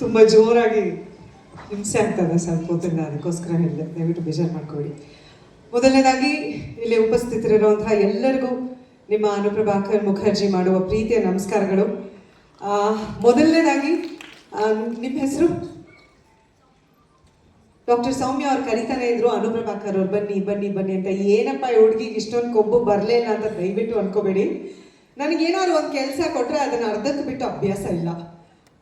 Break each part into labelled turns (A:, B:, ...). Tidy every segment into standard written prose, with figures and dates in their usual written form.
A: ತುಂಬ ಜೋರಾಗಿ ಹಿಂಸೆ ಆಗ್ತದೆ ಸ್ವಲ್ಪ ಹೊತ್ತಿಂದ, ಅದಕ್ಕೋಸ್ಕರ ಹೇಳಿದೆ, ದಯವಿಟ್ಟು ಬೇಜಾರು ಮಾಡ್ಕೊಳ್ಳಿ. ಮೊದಲನೇದಾಗಿ ಇಲ್ಲಿ ಉಪಸ್ಥಿತರಿರುವಂತಹ ಎಲ್ಲರಿಗೂ ನಿಮ್ಮ ಅನುಪ್ರಭಾಕರ್ ಮುಖರ್ಜಿ ಮಾಡುವ ಪ್ರೀತಿಯ ನಮಸ್ಕಾರಗಳು. ಮೊದಲನೇದಾಗಿ ನಿಮ್ಮ ಹೆಸರು? ಡಾಕ್ಟರ್ ಸೌಮ್ಯ ಅವ್ರು ಕರಿತಾನೆ ಇದ್ರು, ಅನುಪ್ರಭಾಕರ್ ಅವ್ರು ಬನ್ನಿ ಬನ್ನಿ ಬನ್ನಿ ಅಂತ. ಏನಪ್ಪ ಹುಡುಗಿಗೆ ಇಷ್ಟೊಂದು ಕೊಬ್ಬು ಬರಲೇ ಇಲ್ಲ ಅಂತ ದಯವಿಟ್ಟು ಅನ್ಕೋಬೇಡಿ. ನನಗೇನಾದ್ರು ಒಂದು ಕೆಲಸ ಕೊಟ್ಟರೆ ಅದನ್ನು ಅರ್ಧಕ್ಕೆ ಬಿಟ್ಟು ಅಭ್ಯಾಸ ಇಲ್ಲ.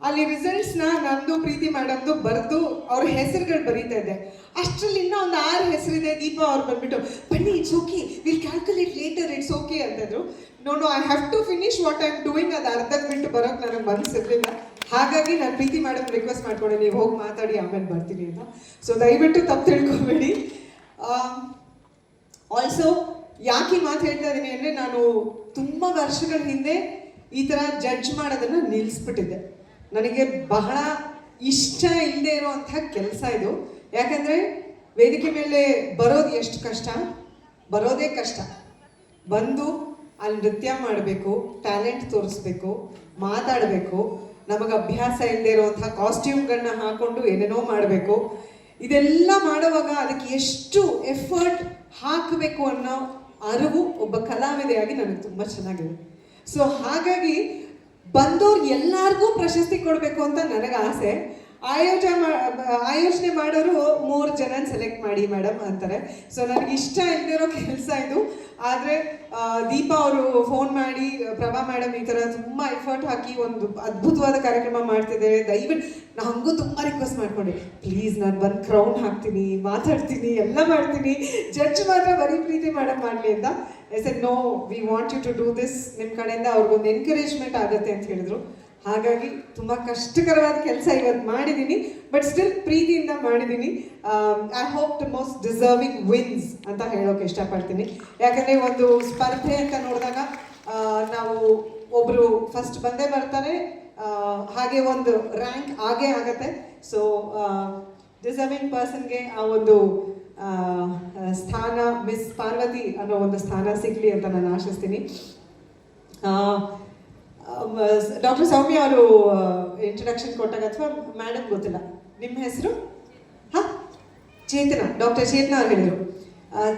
A: ಅಲ್ಲಿ ರಿಸಲ್ಟ್ಸ್ನ ನಂದು ಪ್ರೀತಿ ಮೇಡಮ್ದು ಬರೆದು ಅವ್ರ ಹೆಸರುಗಳು ಬರೀತಾ ಇದ್ದೆ. ಅಷ್ಟರಲ್ಲಿ ಇನ್ನೂ ಒಂದು 6 ಹೆಸರಿದೆ. ದೀಪಾ ಅವ್ರು ಬಂದ್ಬಿಟ್ಟು ಬನ್ನಿ, it's okay, will calculate later, it's okay ಅಂತಿದ್ರು. No I have to finish what I am doing. ಅದು ಅರ್ಧಕ್ಕೆ ಬಿಟ್ಟು ಬರೋಕ್ಕೆ ನನಗೆ ಮನಸ್ಸಿರಲಿಲ್ಲ. ಹಾಗಾಗಿ ನಾನು ಪ್ರೀತಿ ಮೇಡಮ್ ರಿಕ್ವೆಸ್ಟ್ ಮಾಡ್ಕೊಂಡೆ, ನೀವು ಹೋಗಿ ಮಾತಾಡಿ ಆಮೇಲೆ ಬರ್ತೀನಿ ಅಂತ. ಸೊ ದಯವಿಟ್ಟು ತಪ್ಪು ತಿಳ್ಕೊಬೇಡಿ. ಆಲ್ಸೋ ಯಾಕೆ ಈ ಮಾತು ಹೇಳ್ತಾ ಇದ್ದೀನಿ ಅಂದರೆ, ನಾನು ತುಂಬ ವರ್ಷಗಳ ಹಿಂದೆ ಈ ಥರ ಜಡ್ಜ್ ಮಾಡೋದನ್ನು ನಿಲ್ಲಿಸ್ಬಿಟ್ಟಿದ್ದೆ. ನನಗೆ ಬಹಳ ಇಷ್ಟ ಇಲ್ಲದೆ ಇರೋವಂಥ ಕೆಲಸ ಇದು. ಯಾಕಂದರೆ ವೇದಿಕೆ ಮೇಲೆ ಬರೋದು ಎಷ್ಟು ಕಷ್ಟ, ಬರೋದೇ ಕಷ್ಟ. ಬಂದು ಅಲ್ಲಿ ನೃತ್ಯ ಮಾಡಬೇಕು, ಟ್ಯಾಲೆಂಟ್ ತೋರಿಸ್ಬೇಕು, ಮಾತಾಡಬೇಕು, ನಮಗೆ ಅಭ್ಯಾಸ ಇಲ್ಲದೆ ಇರುವಂಥ ಕಾಸ್ಟ್ಯೂಮ್ಗಳನ್ನ ಹಾಕ್ಕೊಂಡು ಏನೇನೋ ಮಾಡಬೇಕು. ಇದೆಲ್ಲ ಮಾಡುವಾಗ ಅದಕ್ಕೆ ಎಷ್ಟು ಎಫರ್ಟ್ ಹಾಕಬೇಕು ಅನ್ನೋ ಅರಿವು ಒಬ್ಬ ಕಲಾವಿದೆಯಾಗಿ ನನಗೆ ತುಂಬ ಚೆನ್ನಾಗಿದೆ. ಸೊ ಹಾಗಾಗಿ ಬಂದವ್ರು ಎಲ್ಲರಿಗೂ ಪ್ರಶಸ್ತಿ ಕೊಡಬೇಕು ಅಂತ ನನಗೆ ಆಸೆ. ಆಯೋಜನೆ ಮಾಡೋರು 3 ಜನ ಸೆಲೆಕ್ಟ್ ಮಾಡಿ ಮೇಡಮ್ ಅಂತಾರೆ. ಸೊ ನನಗೆ ಇಷ್ಟ ಇಲ್ದಿರೋ ಕೆಲಸ ಇದು. ಆದರೆ ದೀಪಾ ಅವರು ಫೋನ್ ಮಾಡಿ, ಪ್ರಭಾ ಮೇಡಮ್ ಈ ಥರ ತುಂಬ ಎಫರ್ಟ್ ಹಾಕಿ ಒಂದು ಅದ್ಭುತವಾದ ಕಾರ್ಯಕ್ರಮ ಮಾಡ್ತಿದ್ದಾರೆ, ದಯವಿಟ್ಟು ನನಗೂ ತುಂಬ ರಿಕ್ವೆಸ್ಟ್ ಮಾಡ್ಕೊಂಡೆ, ಪ್ಲೀಸ್ ನಾನು ಬಂದು ಕ್ರೌನ್ ಹಾಕ್ತೀನಿ, ಮಾತಾಡ್ತೀನಿ, ಎಲ್ಲ ಮಾಡ್ತೀನಿ, ಜಡ್ಜ್ ಮಾತ್ರ ಬರೀ ಪ್ರೀತಿ ಮೇಡಮ್ ಮಾಡಲಿ ಅಂತ. I said no, we want you to do this. ನಿಮ್ಮ ಕಡೆಯಿಂದ ಅವ್ರಿಗೊಂದು ಎನ್ಕರೇಜ್ಮೆಂಟ್ ಆಗುತ್ತೆ ಅಂತ ಹೇಳಿದ್ರು. ಹಾಗಾಗಿ ತುಂಬ ಕಷ್ಟಕರವಾದ ಕೆಲಸ ಇವತ್ತು ಮಾಡಿದ್ದೀನಿ, ಬಟ್ ಸ್ಟಿಲ್ ಪ್ರೀತಿಯಿಂದ ಮಾಡಿದ್ದೀನಿ. I hope the most deserving wins ಅಂತ ಹೇಳೋಕೆ ಇಷ್ಟಪಡ್ತೀನಿ. ಯಾಕಂದರೆ ಒಂದು ಸ್ಪರ್ಧೆ ಅಂತ ನೋಡಿದಾಗ ನಾವು ಒಬ್ಬರು ಫಸ್ಟ್ ಬಂದೇ ಬರ್ತಾರೆ, ಹಾಗೆ ಒಂದು ರ್ಯಾಂಕ್ ಆಗೇ ಆಗತ್ತೆ. ಸೊ ಡಿಸರ್ವಿಂಗ್ ಪರ್ಸನ್ಗೆ ಆ ಒಂದು ಸ್ಥಾನ, ಮಿಸ್ ಪಾರ್ವತಿ ಅನ್ನೋ ಒಂದು ಸ್ಥಾನ ಸಿಗಲಿ ಅಂತ ನಾನು ಆಶಿಸ್ತೀನಿ. ಡಾಕ್ಟರ್ ಸೌಮ್ಯ ಅವರು ಇಂಟ್ರಡಕ್ಷನ್ ಕೊಟ್ಟಾಗ, ಅಥವಾ ಮೇಡಮ್ ಗೊತ್ತಿಲ್ಲ, ನಿಮ್ಮ ಹೆಸರು? ಹಾಂ, ಚೇತನ. ಡಾಕ್ಟರ್ ಚೇತನ ಅವ್ರು ಹೇಳಿದರು,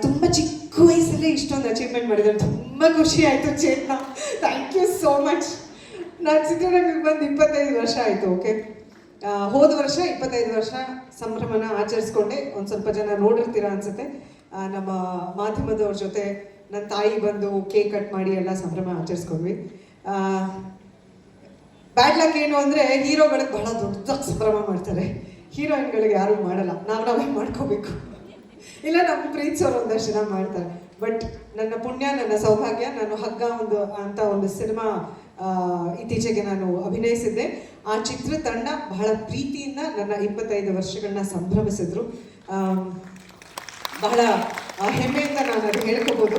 A: ತುಂಬ ಚಿಕ್ಕ ವಯಸ್ಸಲ್ಲೇ ಇಷ್ಟೊಂದು ಅಚೀವ್ಮೆಂಟ್ ಮಾಡಿದ್ದಾರೆ. ತುಂಬ ಖುಷಿ ಆಯಿತು ಚೇತನ, ಥ್ಯಾಂಕ್ ಯು ಸೋ ಮಚ್. ನಾನು ಚಿತ್ರರಂಗಕ್ಕೆ ಬಂದು 25 ವರ್ಷ ಆಯಿತು. ಓಕೆ, ಹೋದ ವರ್ಷ 25 ವರ್ಷ ಸಂಭ್ರಮನ ಆಚರಿಸ್ಕೊಂಡೆ. ಒಂದು ಸ್ವಲ್ಪ ಜನ ನೋಡಿರ್ತೀರ ಅನಿಸುತ್ತೆ. ನಮ್ಮ ಮಾಧ್ಯಮದವ್ರ ಜೊತೆ ನನ್ನ ತಾಯಿ ಬಂದು ಕೇಕ್ ಕಟ್ ಮಾಡಿ ಎಲ್ಲ ಸಂಭ್ರಮ ಆಚರಿಸ್ಕೊಂಡ್ವಿ. ಬ್ಯಾಡ್ ಲಕ್ ಏನು ಅಂದರೆ, ಹೀರೋಗಳಿಗೆ ಬಹಳ ದೊಡ್ಡ ಸಂಭ್ರಮ ಮಾಡ್ತಾರೆ, ಹೀರೋಯಿನ್ಗಳಿಗೆ ಯಾರೂ ಮಾಡಲ್ಲ, ನಾವೇ ಮಾಡ್ಕೋಬೇಕು. ಇಲ್ಲ ನಮ್ಮ ಪ್ರೀತಿಸೋರು ಒಂದಷ್ಟು ಜನ ಮಾಡ್ತಾರೆ. ಬಟ್ ನನ್ನ ಪುಣ್ಯ, ನನ್ನ ಸೌಭಾಗ್ಯ, ನಾನು ಹಗ್ಗ ಅಂತ ಒಂದು ಸಿನಿಮಾ ಇತ್ತೀಚೆಗೆ ನಾನು ಅಭಿನಯಿಸಿದ್ದೆ. ಆ ಚಿತ್ರತಂಡ ಬಹಳ ಪ್ರೀತಿಯಿಂದ ನನ್ನ 25 ವರ್ಷಗಳನ್ನ ಸಂಭ್ರಮಿಸಿದ್ರು. ಬಹಳ ಹೆಮ್ಮೆಯಿಂದ ನಾನು ಅದು ಹೇಳ್ಕೋಬೋದು.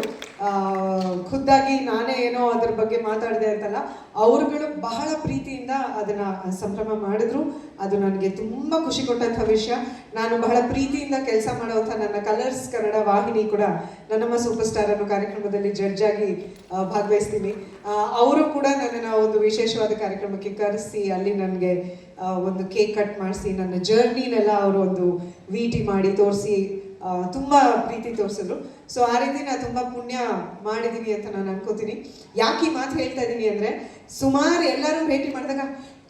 A: ಖುದ್ದಾಗಿ ನಾನೇ ಏನೋ ಅದ್ರ ಬಗ್ಗೆ ಮಾತಾಡಿದೆ ಅಂತಲ್ಲ, ಅವರುಗಳು ಬಹಳ ಪ್ರೀತಿಯಿಂದ ಅದನ್ನು ಸಂಭ್ರಮ ಮಾಡಿದ್ರು. ಅದು ನನಗೆ ತುಂಬ ಖುಷಿ ಕೊಟ್ಟಂಥ ವಿಷಯ. ನಾನು ಬಹಳ ಪ್ರೀತಿಯಿಂದ ಕೆಲಸ ಮಾಡುವಂಥ ನನ್ನ ಕಲರ್ಸ್ ಕನ್ನಡ ವಾಹಿನಿ ಕೂಡ ನನ್ನಮ್ಮ ಸೂಪರ್ ಸ್ಟಾರ್ ಅನ್ನೋ ಕಾರ್ಯಕ್ರಮದಲ್ಲಿ ಜಡ್ಜ್ ಆಗಿ ಭಾಗವಹಿಸ್ತೀನಿ. ಅವರು ಕೂಡ ನನ್ನನ್ನು ಒಂದು ವಿಶೇಷವಾದ ಕಾರ್ಯಕ್ರಮಕ್ಕೆ ಕರೆಸಿ ಅಲ್ಲಿ ನನಗೆ ಒಂದು ಕೇಕ್ ಕಟ್ ಮಾಡಿಸಿ ನನ್ನ ಜರ್ನಿನೆಲ್ಲ ಅವರು ಒಂದು ವಿಟಿ ಮಾಡಿ ತೋರಿಸಿ ತುಂಬ ಪ್ರೀತಿ ತೋರಿಸಿದ್ರು. ಸೊ ಆ ರೀತಿ ನಾನು ತುಂಬ ಪುಣ್ಯ ಮಾಡಿದ್ದೀನಿ ಅಂತ ನಾನು ಅನ್ಕೋತೀನಿ. ಯಾಕೆ ಈ ಮಾತು ಹೇಳ್ತಾ ಇದ್ದೀನಿ ಅಂದರೆ, ಸುಮಾರು ಎಲ್ಲರೂ ಭೇಟಿ ಮಾಡಿದಾಗ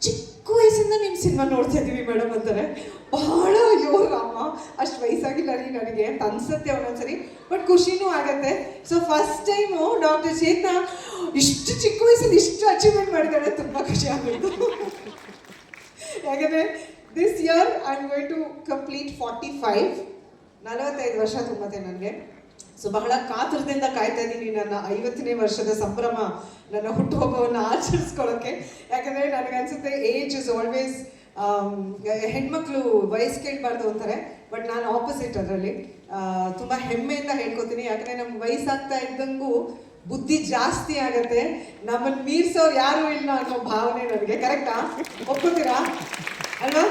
A: ಚಿಕ್ಕ ವಯಸ್ಸಿಂದ ನಿಮ್ಮ ಸಿನಿಮಾ ನೋಡ್ತಾ ಇದ್ದೀವಿ ಮೇಡಮ್ ಅಂತಾರೆ. ಬಹಳ ಅಯ್ಯೋ ರಾಮ, ಅಷ್ಟು ವಯಸ್ಸಾಗಿಲ್ಲ ರೀ ನನಗೆ ಅಂತ ಅನ್ಸುತ್ತೆ ಒಂದೊಂದ್ಸರಿ, ಬಟ್ ಖುಷಿನೂ ಆಗತ್ತೆ. ಸೊ ಫಸ್ಟ್ ಟೈಮು ಡಾಕ್ಟರ್ ಚೇತನ ಇಷ್ಟು ಚಿಕ್ಕ ವಯಸ್ಸಲ್ಲಿ ಇಷ್ಟು ಅಚೀವ್ಮೆಂಟ್ ಮಾಡಿದ್ದಾರೆ, ತುಂಬ ಖುಷಿ ಆಗಬೇಕು. ಯಾಕಂದರೆ this year I am going to complete 45 ವರ್ಷ ತುಂಬತ್ತೆ ನನಗೆ. ಸೊ ಬಹಳ ಕಾತುರದಿಂದ ಕಾಯ್ತಾ ಇದ್ದೀನಿ ನನ್ನ 50ನೇ ವರ್ಷದ ಸಂಭ್ರಮ, ನನ್ನ ಹುಟ್ಟುಹಬ್ಬವನ್ನು ಆಚರಿಸ್ಕೊಳ್ಳೋಕ್ಕೆ. ಯಾಕಂದರೆ ನನಗನ್ಸುತ್ತೆ ಏಜ್ ಇಸ್ ಆಲ್ವೇಸ್, ಹೆಣ್ಮಕ್ಳು ವಯಸ್ಸು ಕೇಳಬಾರ್ದು ಅಂತಾರೆ, ಬಟ್ ನಾನು ಆಪೋಸಿಟ್. ಅದರಲ್ಲಿ ತುಂಬ ಹೆಮ್ಮೆಯಿಂದ ಹೇಳ್ಕೊತೀನಿ. ಯಾಕಂದರೆ ನಮ್ಗೆ ವಯಸ್ಸಾಗ್ತಾ ಇದ್ದಂಗೂ ಬುದ್ಧಿ ಜಾಸ್ತಿ ಆಗತ್ತೆ, ನಮ್ಮನ್ನು ಮೀರ್ಸೋರು ಯಾರೂ ಇಲ್ಲ ಅನ್ನೋ ಭಾವನೆ ನನಗೆ. ಕರೆಕ್ಟಾ? ಒಪ್ಕೋತೀರಾ ಅಲ್ವಾ?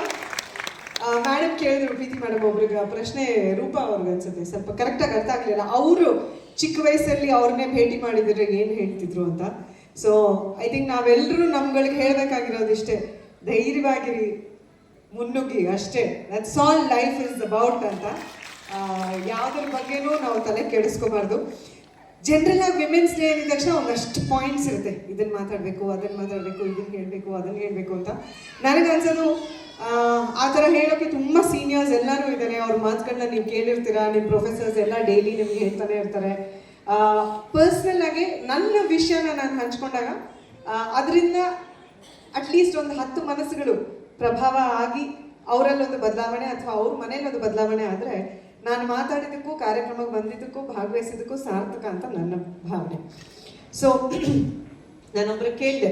A: ಮೇಡಮ್ ಕೇಳಿದ್ರು, ಪ್ರೀತಿ ಮೇಡಮ್ ಒಬ್ರಿಗೆ ಪ್ರಶ್ನೆ, ರೂಪ ಅವ್ರಿಗೆ ಅನ್ಸುತ್ತೆ, ಸ್ವಲ್ಪ ಕರೆಕ್ಟಾಗಿ ಅರ್ಥ ಆಗಲಿಲ್ಲ. ಅವರು ಚಿಕ್ಕ ವಯಸ್ಸಲ್ಲಿ ಅವ್ರನ್ನೇ ಭೇಟಿ ಮಾಡಿದ್ರೆ ಏನು ಹೇಳ್ತಿದ್ರು ಅಂತ. ಸೊ ಐ ಥಿಂಕ್ ನಾವೆಲ್ಲರೂ ನಮ್ಗಳಿಗೆ ಹೇಳಬೇಕಾಗಿರೋದಿಷ್ಟೇ, ಧೈರ್ಯವಾಗಿರಿ, ಮುನ್ನುಗ್ಗಿ ಅಷ್ಟೇ. That's all life is about ಅಂತ. ಯಾವುದ್ರ ಬಗ್ಗೆನೂ ನಾವು ತಲೆ ಕೆಡಿಸ್ಕೋಬಾರ್ದು. ಜನರಲ್ ಆಗಿ ವಿಮೆನ್ಸ್ ಡೇ ಅಂದಿದ ತಕ್ಷಣ ಒಂದಷ್ಟು ಪಾಯಿಂಟ್ಸ್ ಇರುತ್ತೆ, ಇದನ್ನು ಮಾತಾಡಬೇಕು, ಅದನ್ನು ಮಾತಾಡಬೇಕು, ಇದನ್ನು ಹೇಳಬೇಕು, ಅದನ್ನು ಹೇಳಬೇಕು ಅಂತ. ನನಗನ್ಸೋದು ಆ ಥರ ಹೇಳೋಕ್ಕೆ ತುಂಬ ಸೀನಿಯರ್ಸ್ ಎಲ್ಲರೂ ಇದ್ದಾರೆ. ಅವ್ರ ಮಾತುಗಳನ್ನ ನೀವು ಕೇಳಿರ್ತೀರಾ, ನಿಮ್ಮ ಪ್ರೊಫೆಸರ್ಸ್ ಎಲ್ಲ ಡೈಲಿ ನಿಮ್ಗೆ ಹೇಳ್ತಾನೆ ಇರ್ತಾರೆ. ಪರ್ಸ್ನಲ್ ಆಗಿ ನನ್ನ ವಿಷಯನ ನಾನು ಹಂಚ್ಕೊಂಡಾಗ ಅದರಿಂದ ಅಟ್ಲೀಸ್ಟ್ ಒಂದು 10 ಮನಸ್ಸುಗಳು ಪ್ರಭಾವ ಆಗಿ ಅವರಲ್ಲೊಂದು ಬದಲಾವಣೆ ಅಥವಾ ಅವ್ರ ಮನೇಲೊಂದು ಬದಲಾವಣೆ ಆದರೆ ನಾನು ಮಾತಾಡಿದ್ದಕ್ಕೂ ಕಾರ್ಯಕ್ರಮಕ್ಕೆ ಬಂದಿದ್ದಕ್ಕೂ ಭಾಗವಹಿಸಿದ್ದಕ್ಕೂ ಸಾರ್ಥಕ ಅಂತ ನನ್ನ ಭಾವನೆ. ಸೊ ನಾನೊಬ್ಬರು ಕೇಳಿದೆ,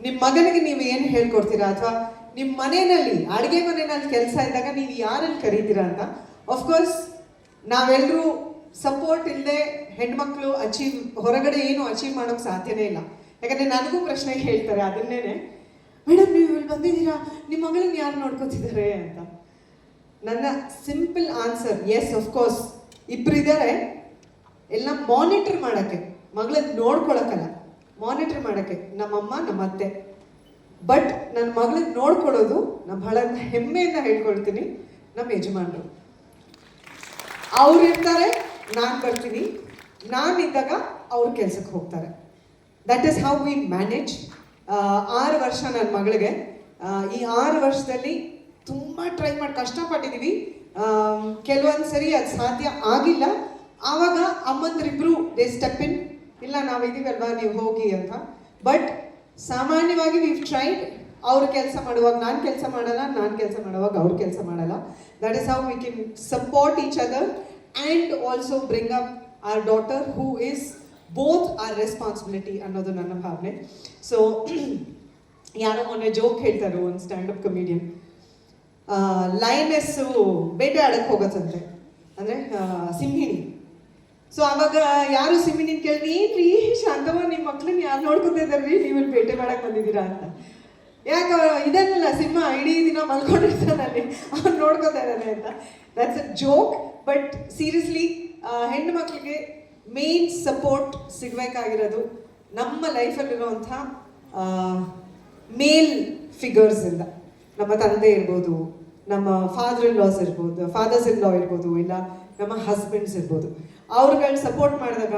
A: ನಿಮ್ಮ ಮಗನಿಗೆ ನೀವು ಏನು ಹೇಳ್ಕೊಡ್ತೀರಾ, ಅಥವಾ ನಿಮ್ಮ ಮನೆಯಲ್ಲಿ ಅಡುಗೆ ಮನೆಯಲ್ಲಿ ಕೆಲಸ ಇದ್ದಾಗ ನೀವು ಯಾರನ್ನು ಕರೀತೀರಾ ಅಂತ. ಆಫ್ಕೋರ್ಸ್ ನಾವೆಲ್ಲರೂ ಸಪೋರ್ಟ್ ಇಲ್ಲದೆ ಹೆಣ್ಮಕ್ಳು ಹೊರಗಡೆ ಏನು ಅಚೀವ್ ಮಾಡೋಕ್ಕೆ ಸಾಧ್ಯನೇ ಇಲ್ಲ. ಯಾಕಂದರೆ ನನಗೂ ಪ್ರಶ್ನೆ ಹೇಳ್ತಾರೆ ಅದನ್ನೇನೆ, ಮೇಡಮ್ ನೀವು ಇಲ್ಲಿ ಬಂದಿದ್ದೀರಾ, ನಿಮ್ಮ ಮಗಳನ್ನ ಯಾರು ನೋಡ್ಕೊತಿದ್ದಾರೆ ಅಂತ. ನನ್ನ ಸಿಂಪಲ್ ಆನ್ಸರ್, ಎಸ್ ಆಫ್ಕೋರ್ಸ್ ಇಬ್ಬರು ಇದ್ದಾರೆ, ಎಲ್ಲ ಮಾನಿಟರ್ ಮಾಡೋಕ್ಕೆ, ಮಗಳನ್ನ ನೋಡ್ಕೊಳಕ್ಕಲ್ಲ, ಮಾನಿಟರ್ ಮಾಡೋಕ್ಕೆ ನಮ್ಮಮ್ಮ ನಮ್ಮ ಅತ್ತೆ. ಬಟ್ ನನ್ನ ಮಗಳನ್ನ ನೋಡ್ಕೊಳ್ಳೋದು ನಾನು ಬಹಳ ಹೆಮ್ಮೆಯಿಂದ ಹೇಳ್ಕೊಳ್ತೀನಿ, ನಮ್ಮ ಯಜಮಾನರು. ಅವ್ರು ಇರ್ತಾರೆ, ನಾನು ಬರ್ತೀನಿ, ನಾನಿದ್ದಾಗ ಅವ್ರ ಕೆಲ್ಸಕ್ಕೆ ಹೋಗ್ತಾರೆ. That is how V manage. 6 ವರ್ಷ ನನ್ನ ಮಗಳಿಗೆ. ಈ 6 ವರ್ಷದಲ್ಲಿ ತುಂಬ ಟ್ರೈ ಮಾಡಿ ಕಷ್ಟಪಟ್ಟಿದ್ದೀವಿ. ಕೆಲವೊಂದು ಸರಿ ಅದು ಸಾಧ್ಯ ಆಗಿಲ್ಲ, ಆವಾಗ ಅಮ್ಮಂದ್ರಿಬ್ರು ದೇ ಸ್ಟೆಪ್ ಇನ್, ಇಲ್ಲ ನಾವಿದ್ದೀವಲ್ವಾ ನೀವು ಹೋಗಿ ಅಂತ. ಬಟ್ ಸಾಮಾನ್ಯವಾಗಿ ವಿ ಟ್ರೈಡ್. ಅವ್ರು ಕೆಲಸ ಮಾಡುವಾಗ ನಾನು ಕೆಲಸ ಮಾಡಲ್ಲ, ನಾನು ಕೆಲಸ ಮಾಡುವಾಗ ಅವ್ರು ಕೆಲಸ ಮಾಡಲ್ಲ. That is how we can support each other and also bring up our daughter who is both our responsibility ಅನ್ನೋದು ನನ್ನ ಭಾವನೆ. ಸೊ ಯಾರೋ ಮೊನ್ನೆ ಜೋಕ್ ಹೇಳ್ತಾರೆ, ಒಂದು ಸ್ಟ್ಯಾಂಡಪ್ ಕಮಿಡಿಯನ್, ಲೈನೆಸ್ಸು ಬೇಟೆ ಆಡಕ್ಕೆ ಹೋಗತ್ತಂತೆ, ಅಂದರೆ ಸಿಂಹಿಣಿ. ಸೊ ಆವಾಗ ಯಾರು ಸಿಂಹಿಣಿನ ಕೇಳಿದ್ರೆ, ಏನ್ರಿ ಶಾಂತಮ್ಮ ನಿಮ್ಮ ಮಕ್ಳನ್ನ ಯಾರು ನೋಡ್ಕೊತಾ ಇದ್ದಾರ್ರಿ, ನೀವು ಇಲ್ಲಿ ಬೇಟೆ ಮಾಡಕ್ಕೆ ಬಂದಿದ್ದೀರಾ ಅಂತ. ಯಾಕೆ ಇದನ್ನಲ್ಲ ಸಿಂಹ ಇಡೀ ದಿನ ಮಲ್ಕೊಂಡಿರ್ತಾನಲ್ಲಿ, ಅವ್ನು ನೋಡ್ಕೊತಾ ಇದ್ದಾನೆ ಅಂತ. That's a joke. But seriously ಹೆಣ್ಣು ಮಕ್ಕಳಿಗೆ ಮೇನ್ ಸಪೋರ್ಟ್ ಸಿಗಬೇಕಾಗಿರೋದು ನಮ್ಮ ಲೈಫಲ್ಲಿರುವಂಥ ಮೇಲ್ ಫಿಗರ್ಸಿಂದ. ನಮ್ಮ ತಂದೆ ಇರ್ಬೋದು, ನಮ್ಮ ಫಾದರ್ಸ್ ಇನ್ ಲಾ ಇರ್ಬೋದು, ಇಲ್ಲ ನಮ್ಮ ಹಸ್ಬೆಂಡ್ಸ್ ಇರ್ಬೋದು. ಅವ್ರುಗಳು ಸಪೋರ್ಟ್ ಮಾಡಿದಾಗ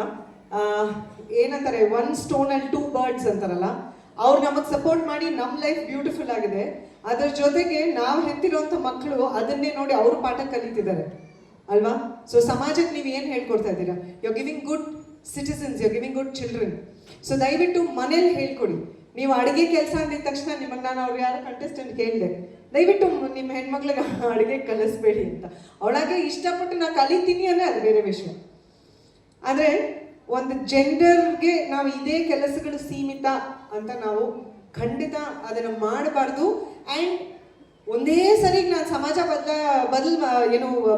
A: ಏನಂತಾರೆ, 1 ಸ್ಟೋನಲ್ಲಿ 2 ಬರ್ಡ್ಸ್ ಅಂತಾರಲ್ಲ, ಅವ್ರು ನಮಗೆ ಸಪೋರ್ಟ್ ಮಾಡಿ ನಮ್ಮ ಲೈಫ್ ಬ್ಯೂಟಿಫುಲ್ ಆಗಿದೆ. ಅದ್ರ ಜೊತೆಗೆ ನಾವು ಹೆತ್ತಿರೋಂಥ ಮಕ್ಕಳು ಅದನ್ನೇ ನೋಡಿ ಅವರು ಪಾಠ ಕಲಿತಿದ್ದಾರೆ ಅಲ್ವಾ. ಸೊ ಸಮಾಜಕ್ಕೆ ನೀವು ಏನು ಹೇಳ್ಕೊಡ್ತಾ ಇದ್ದೀರಾ, you are giving good citizens, you are giving good children. So ದಯವಿಟ್ಟು ಮನೇಲಿ ಹೇಳ್ಕೊಡಿ. ನೀವು ಅಡುಗೆ ಕೆಲಸ ಅಂದಿದ ತಕ್ಷಣ ನಿಮಗೆ ನಾನು ಅವ್ರು ಯಾರೋ ಕಂಟೆಸ್ಟೆಂಟ್ ಕೇಳಿದೆ, ದಯವಿಟ್ಟು ನಿಮ್ಮ ಹೆಣ್ಮಕ್ಳಿಗೆ ಅಡುಗೆ ಕಲಿಸ್ಬೇಡಿ ಅಂತ. ಅವಳಾಗೆ ಇಷ್ಟಪಟ್ಟು ನಾನು ಕಲಿತೀನಿ ಅಂದರೆ ಅದು ಬೇರೆ ವಿಷಯ. ಆದರೆ ಒಂದು ಜೆಂಡರ್ಗೆ ನಾವು ಇದೇ ಕೆಲಸಗಳು ಸೀಮಿತ ಅಂತ ನಾವು ಖಂಡಿತ ಅದನ್ನು ಮಾಡಬಾರ್ದು. ಆ್ಯಂಡ್ ಒಂದೇ ಸರಿಗೆ ನಾನು ಸಮಾಜ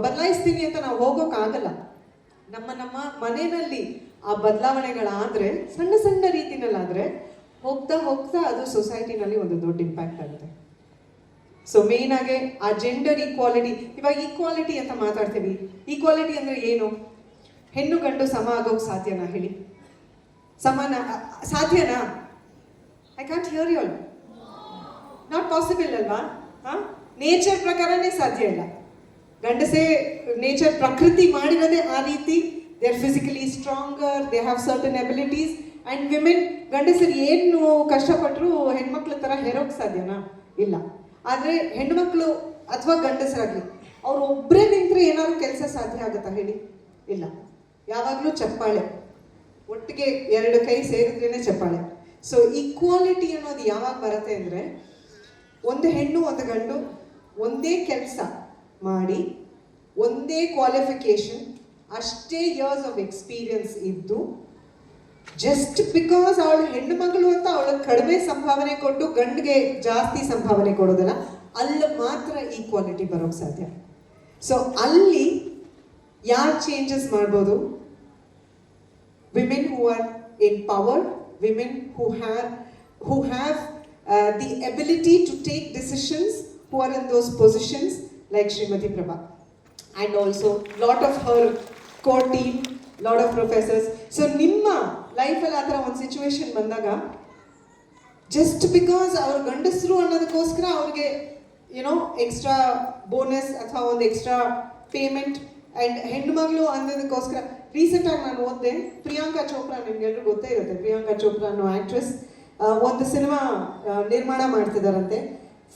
A: ಬದಲಾಯಿಸ್ತೀನಿ ಅಂತ ನಾವು ಹೋಗೋಕ್ಕಾಗಲ್ಲ. ನಮ್ಮ ಮನೆಯಲ್ಲಿ ಆ ಬದಲಾವಣೆಗಳಾದರೆ, ಸಣ್ಣ ಸಣ್ಣ ರೀತಿನಲ್ಲಾದರೆ, ಹೋಗ್ತಾ ಹೋಗ್ತಾ ಅದು ಸೊಸೈಟಿನಲ್ಲಿ ಒಂದು ದೊಡ್ಡ ಇಂಪ್ಯಾಕ್ಟ್ ಆಗುತ್ತೆ. ಸೊ ಮೇನ್ ಆಗಿ ಆ ಜೆಂಡರ್ ಈಕ್ವಾಲಿಟಿ, ಇವಾಗ ಈಕ್ವಾಲಿಟಿ ಅಂತ ಮಾತಾಡ್ತೀವಿ. ಈಕ್ವಾಲಿಟಿ ಅಂದರೆ ಏನು? ಹೆಣ್ಣು ಗಂಡು ಸಮ ಆಗೋಕೆ ಸಾಧ್ಯನಾ ಹೇಳಿ? ಸಾಧ್ಯನಾ? I can't hear you all. Not possible ಅಲ್ವಾ? ನೇಚರ್ ಪ್ರಕಾರನೇ ಸಾಧ್ಯ ಇಲ್ಲ. ಗಂಡಸೇ ನೇಚರ್ ಪ್ರಕೃತಿ ಮಾಡಿರೋದೇ ಆ ರೀತಿ. They are physically stronger, they have certain abilities. And women, ಗಂಡಸರು ಏನು ಕಷ್ಟಪಟ್ಟರು ಹೆಣ್ಮಕ್ಳ ಥರ ಹೇರೋಕ್ಕೆ ಸಾಧ್ಯನಾ? ಇಲ್ಲ. ಆದರೆ ಹೆಣ್ಮಕ್ಳು ಅಥವಾ ಗಂಡಸರಾಗಲಿ, ಅವ್ರು ಒಬ್ಬರೇ ನಿಂತರೆ ಏನಾದ್ರು ಕೆಲಸ ಸಾಧ್ಯ ಆಗುತ್ತಾ ಹೇಳಿ? ಇಲ್ಲ. ಯಾವಾಗಲೂ ಚಪ್ಪಾಳೆ, ಒಟ್ಟಿಗೆ 2 ಕೈ ಸೇರಿದ್ರೇ ಚಪ್ಪಾಳೆ. ಸೊ ಈಕ್ವಾಲಿಟಿ ಅನ್ನೋದು ಯಾವಾಗ ಬರುತ್ತೆ ಅಂದರೆ, ಒಂದು ಹೆಣ್ಣು ಒಂದು ಗಂಡು ಒಂದೇ ಕೆಲಸ ಮಾಡಿ, ಒಂದೇ ಕ್ವಾಲಿಫಿಕೇಶನ್, ಅಷ್ಟೇ ಇಯರ್ಸ್ ಆಫ್ ಎಕ್ಸ್ಪೀರಿಯನ್ಸ್ ಇದ್ದು, ಜಸ್ಟ್ ಬಿಕಾಸ್ ಅವಳು ಹೆಣ್ಣು ಮಗಳು ಅಂತ ಅವಳಿಗೆ ಕಡಿಮೆ ಸಂಭಾವನೆ ಕೊಟ್ಟು ಗಂಡಿಗೆ ಜಾಸ್ತಿ ಸಂಭಾವನೆ ಕೊಡೋದಲ್ಲ, ಅಲ್ಲಿ ಮಾತ್ರ ಈಕ್ವಾಲಿಟಿ ಬರೋಕ್ಕೆ ಸಾಧ್ಯ. ಸೊ ಅಲ್ಲಿ ಯಾರು ಚೇಂಜಸ್ ಮಾಡ್ಬೋದು? Women who are in power, women who have the ability to take decisions, who are in those positions like Srimati Prabha, and also lot of her core team, lot of professors. So ನಿಮ್ಮ ಲೈಫಲ್ಲಿ ಆ ಥರ ಒಂದು situation ಬಂದಾಗ just because ಅವ್ರ ಗಂಡಸರು ಅನ್ನೋದಕ್ಕೋಸ್ಕರ ಅವ್ರಿಗೆ ಏನೋ ಎಕ್ಸ್ಟ್ರಾ ಬೋನಸ್ ಅಥವಾ ಒಂದು ಎಕ್ಸ್ಟ್ರಾ ಪೇಮೆಂಟ್ ಆ್ಯಂಡ್ ಹೆಣ್ಣುಮಗಳು ಅನ್ನೋದಕ್ಕೋಸ್ಕರ. ರೀಸೆಂಟಾಗಿ ನಾನು ಓದಿದೆ, ಪ್ರಿಯಾಂಕಾ ಚೋಪ್ರಾ, ನಿಮ್ಗೆಲ್ಲರೂ ಗೊತ್ತೇ ಇರುತ್ತೆ, ಪ್ರಿಯಾಂಕಾ ಚೋಪ್ರಾ ಅನ್ನೋ ಆ್ಯಕ್ಟ್ರೆಸ್ ಒಂದು ಸಿನಿಮಾ ನಿರ್ಮಾಣ ಮಾಡ್ತಿದ್ದಾರಂತೆ.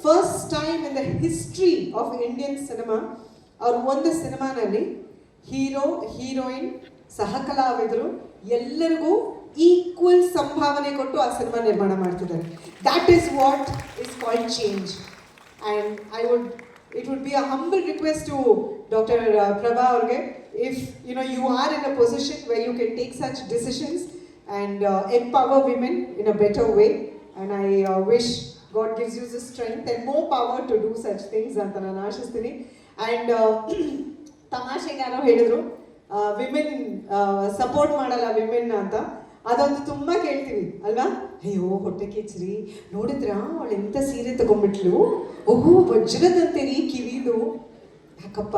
A: First time in the history of Indian cinema ಅವ್ರು ಒಂದು ಸಿನಿಮಾನಲ್ಲಿ ಹೀರೋ, ಹೀರೋಯಿನ್, ಸಹ ಕಲಾವಿದರು ಎಲ್ಲರಿಗೂ ಈಕ್ವಲ್ ಸಂಭಾವನೆ ಕೊಟ್ಟು ಆ ಸಿನಿಮಾ ನಿರ್ಮಾಣ ಮಾಡ್ತಿದ್ದಾರೆ. That is what is called change. And it would be a humble request to Dr. Prabha aurge, if you are in a position where you can take such decisions and empower women in a better way, and I wish God gives you the strength and more power to do such things anta nanu aashistini. And ತಮಾಷೆಗೆ ಯಾರೋ ಹೇಳಿದ್ರು women support ಮಾಡಲ್ಲ women ಅಂತ. ಅದೊಂದು ತುಂಬ ಕೇಳ್ತೀವಿ ಅಲ್ವಾ? ಅಯ್ಯೋ ಹೊಟ್ಟೆ ಕಿಚ್ರಿ, ನೋಡಿದ್ರಾ ಅವಳು ಎಂಥ ಸೀರೆ ತಗೊಂಡ್ಬಿಟ್ಲು, ಓಹೋ ವಜ್ರದಂತೆರಿ ಕಿವಿದು. ಯಾಕಪ್ಪ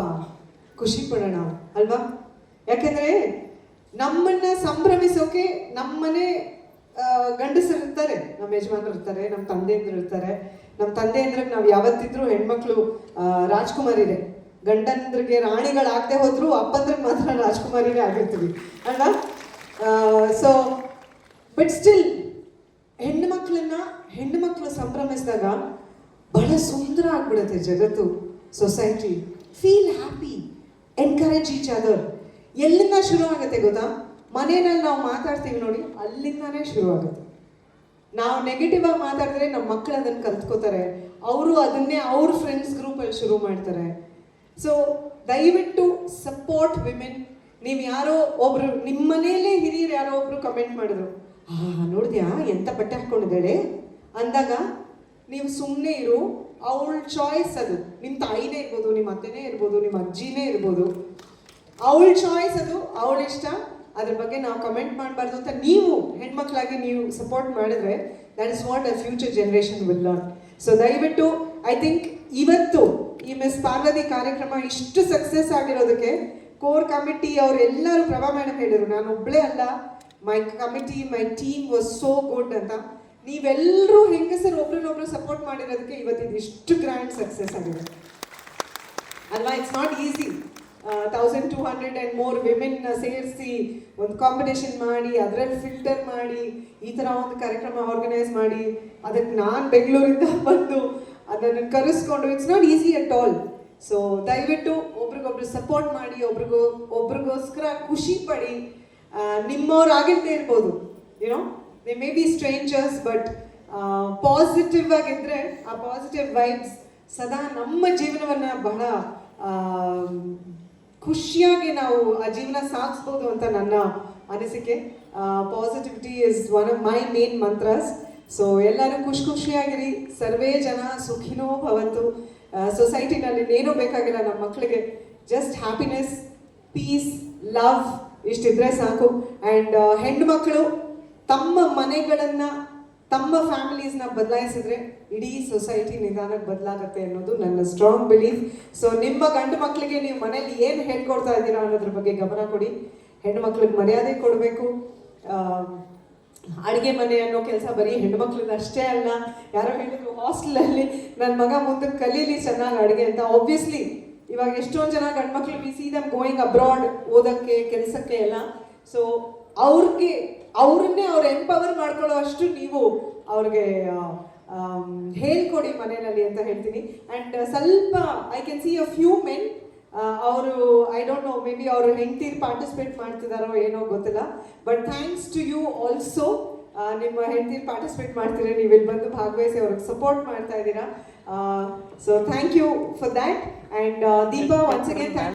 A: ಖುಷಿ ಪಡೋಣ ಅಲ್ವಾ? ಯಾಕೆಂದರೆ ನಮ್ಮನ್ನು ಸಂಭ್ರಮಿಸೋಕೆ ನಮ್ಮನೆ ಗಂಡಸರು ಇರ್ತಾರೆ, ನಮ್ಮ ಯಜಮಾನರು ಇರ್ತಾರೆ, ನಮ್ಮ ತಂದೆಯಂದ್ರು ಇರ್ತಾರೆ. ನಮ್ಮ ತಂದೆಯಂದ್ರಿಗೆ ನಾವು ಯಾವತ್ತಿದ್ರೂ ಹೆಣ್ಮಕ್ಳು ರಾಜ್ಕುಮಾರಿರೇ, ಗಂಡಂದ್ರಿಗೆ ರಾಣಿಗಳಾಗದೆ ಹೋದ್ರು ಅಪ್ಪಂದ್ರಿಗೆ ಮಾತ್ರ ರಾಜ್ಕುಮಾರಿನೇ ಆಗಿರ್ತೀವಿ ಅಲ್ವಾ? ಸೊ ಬಟ್ ಸ್ಟಿಲ್ ಹೆಣ್ಣುಮಕ್ಳು ಸಂಭ್ರಮಿಸಿದಾಗ ಬಹಳ ಸುಂದರ ಆಗ್ಬಿಡುತ್ತೆ ಜಗತ್ತು, society. Feel happy, encourage each other. ಎಲ್ಲಿಂದ ಶುರು ಆಗುತ್ತೆ ಗೊತ್ತಾ? ಮನೆಯಲ್ಲಿ ನಾವು ಮಾತಾಡ್ತೀವಿ ನೋಡಿ, ಅಲ್ಲಿಂದಾನೇ ಶುರು ಆಗುತ್ತೆ. ನಾವು ನೆಗೆಟಿವ್ ಆಗಿ ಮಾತಾಡಿದ್ರೆ ನಮ್ಮ ಮಕ್ಕಳು ಅದನ್ನು ಕಲ್ತ್ಕೋತಾರೆ, ಅವರು ಅದನ್ನೇ ಅವ್ರ ಫ್ರೆಂಡ್ಸ್ ಗ್ರೂಪಲ್ಲಿ ಶುರು ಮಾಡ್ತಾರೆ. ಸೊ ದಯವಿಟ್ಟು ಸಪೋರ್ಟ್ ವಿಮೆನ್. ನೀವು ಯಾರೋ ಒಬ್ರು ನಿಮ್ಮ ಮನೆಯಲ್ಲೇ ಹಿರಿಯರು ಯಾರೋ ಒಬ್ರು ಕಮೆಂಟ್ ಮಾಡಿದ್ರು, ನೋಡಿದ್ಯಾ ಎಂಥ ಬಟ್ಟೆ ಹಾಕ್ಕೊಂಡಿದ್ದಾಳೆ ಅಂದಾಗ ನೀವು ಸುಮ್ಮನೆ ಇರು. ಅವಳ ಚಾಯ್ಸ್ ಅದು. ನಿಮ್ಮ ತಾಯಿನೇ ಇರ್ಬೋದು, ನಿಮ್ಮ ಅತ್ತೆನೇ ಇರ್ಬೋದು, ನಿಮ್ಮ ಅಜ್ಜಿನೇ ಇರ್ಬೋದು, ಅವಳ ಚಾಯ್ಸ್ ಅದು, ಅವಳ ಇಷ್ಟ. ಅದ್ರ ಬಗ್ಗೆ ನಾವು ಕಮೆಂಟ್ ಮಾಡಬಾರ್ದು ಅಂತ ನೀವು ಹೆಣ್ಮಕ್ಳಾಗಿ ನೀವು ಸಪೋರ್ಟ್ ಮಾಡಿದ್ರೆ that is what a future generation will learn. So ದಯವಿಟ್ಟು ಐ ಥಿಂಕ್ ಇವತ್ತು ಈ ಮಿಸ್ ಪಾರ್ವತಿ ಕಾರ್ಯಕ್ರಮ ಇಷ್ಟು ಸಕ್ಸಸ್ ಆಗಿರೋದಕ್ಕೆ ಕೋರ್ ಕಮಿಟಿ ಅವರೆಲ್ಲರೂ, ಪ್ರಭಾ ಮೇಡಮ್ ಹೇಳಿದ್ರು, ನಾನು ಒಬ್ಬಳೇ ಅಲ್ಲ, my committee, my team was so good ಅಂತ. ನೀವೆಲ್ಲರೂ ಹೆಂಗಸರು ಒಬ್ರನ್ನೊಬ್ರು ಸಪೋರ್ಟ್ ಮಾಡಿರೋದಕ್ಕೆ ಇವತ್ತಿದು ಇಷ್ಟು ಗ್ರ್ಯಾಂಡ್ ಸಕ್ಸಸ್ ಆಗಿದೆ ಅಲ್ವಾ? It's not easy. 1200 and more women ಸೇರಿಸಿ ಒಂದು ಕಾಂಪಿಟೇಷನ್ ಮಾಡಿ, ಅದರಲ್ಲಿ ಫಿಲ್ಟರ್ ಮಾಡಿ, ಈ ಥರ ಒಂದು ಕಾರ್ಯಕ್ರಮ ಆರ್ಗನೈಸ್ ಮಾಡಿ, ಅದಕ್ಕೆ ನಾನು ಬೆಂಗಳೂರಿಂದ ಬಂದು ಅದನ್ನು ಕರೆಸ್ಕೊಂಡು, it's not easy at all. So ದಯವಿಟ್ಟು ಒಬ್ರಿಗೊಬ್ರು ಸಪೋರ್ಟ್ ಮಾಡಿ, ಒಬ್ರಿಗೋಸ್ಕರ ಖುಷಿ ಪಡಿ. ನಿಮ್ಮವ್ರಾಗಿದ್ದೇ ಇರ್ಬೋದು, they may be strangers, but positive ಆಗಿದ್ದರೆ ಆ ಪಾಸಿಟಿವ್ ವೈಬ್ಸ್ ಸದಾ ನಮ್ಮ ಜೀವನವನ್ನು ಬಹಳ ಖುಷಿಯಾಗಿ ನಾವು ಆ ಜೀವನ ಸಾಗಿಸ್ಬೋದು ಅಂತ ನನ್ನ ಅನಿಸಿಕೆ. Positivity is one of my main mantras. So ಎಲ್ಲರೂ ಖುಷಿಯಾಗಿರಿ. ಸರ್ವೇ ಜನ ಸುಖಿನೋ ಭವಂತು. ಸೊಸೈಟಿನಲ್ಲಿ ಏನೂ ಬೇಕಾಗಿಲ್ಲ ನಮ್ಮ ಮಕ್ಕಳಿಗೆ, ಜಸ್ಟ್ ಹ್ಯಾಪಿನೆಸ್, ಪೀಸ್, ಲವ್ ಇಷ್ಟಿದ್ರೆ ಸಾಕು. ಆ್ಯಂಡ್ ಹೆಣ್ಣು ಮಕ್ಕಳು ತಮ್ಮ ಮನೆಗಳನ್ನು, ತಮ್ಮ ಫ್ಯಾಮಿಲೀಸ್ನ ಬದಲಾಯಿಸಿದ್ರೆ ಇಡೀ ಸೊಸೈಟಿ ನಿಧಾನಕ್ಕೆ ಬದಲಾಗುತ್ತೆ ಅನ್ನೋದು ನನ್ನ ಸ್ಟ್ರಾಂಗ್ ಬಿಲೀಫ್. ಸೊ ನಿಮ್ಮ ಗಂಡು ಮಕ್ಕಳಿಗೆ ನೀವು ಮನೇಲಿ ಏನು ಹೇಳ್ಕೊಡ್ತಾ ಇದ್ದೀರಾ ಅನ್ನೋದ್ರ ಬಗ್ಗೆ ಗಮನ ಕೊಡಿ. ಹೆಣ್ಣು ಮಕ್ಳಿಗೆ ಮರ್ಯಾದೆ ಕೊಡಬೇಕು. ಅಡುಗೆ ಮನೆ ಅನ್ನೋ ಕೆಲಸ ಬರೀ ಹೆಣ್ಮಕ್ಳದ್ದು ಅಷ್ಟೇ ಅಲ್ಲ. ಯಾರೋ ಹೇಳಿದ್ರು ಹಾಸ್ಟೆಲಲ್ಲಿ ನನ್ನ ಮಗ ಮುಂದಕ್ಕೆ ಕಲೀಲಿ ಚೆನ್ನಾಗಿ ಅಡುಗೆ ಅಂತ. ಆಬ್ವಿಯಸ್ಲಿ ಇವಾಗ ಎಷ್ಟೊಂದು ಜನ ಗಂಡ್ಮಕ್ಳು we see them going abroad, ಓದೋಕ್ಕೆ, ಕೆಲಸಕ್ಕೆ ಎಲ್ಲ. ಸೊ ಅವ್ರನ್ನೇ ಅವ್ರು ಎಂಪವರ್ ಮಾಡ್ಕೊಳ್ಳೋ ಅಷ್ಟು ನೀವು ಅವ್ರಿಗೆ ಹೇಳ್ಕೊಡಿ ಮನೆಯಲ್ಲಿ ಅಂತ ಹೇಳ್ತೀನಿ. ಆ್ಯಂಡ್ ಸ್ವಲ್ಪ I can see a few men, ಅವರು I don't know, maybe ಅವರು ಹೆಂಡ್ತೀರು ಪಾರ್ಟಿಸಿಪೇಟ್ ಮಾಡ್ತಿದ್ದಾರೋ ಏನೋ ಗೊತ್ತಿಲ್ಲ. But thanks to you also. ನಿಮ್ಮ ಹೆಂಡ್ತೀರು ಪಾರ್ಟಿಸಿಪೇಟ್ ಮಾಡ್ತೀರಾ, ನೀವು ಇಲ್ಲಿ ಬಂದು ಭಾಗವಹಿಸಿ ಅವ್ರಿಗೆ ಸಪೋರ್ಟ್ ಮಾಡ್ತಾ ಇದ್ದೀರಾ. So thank you for that. And Deepa, once again thank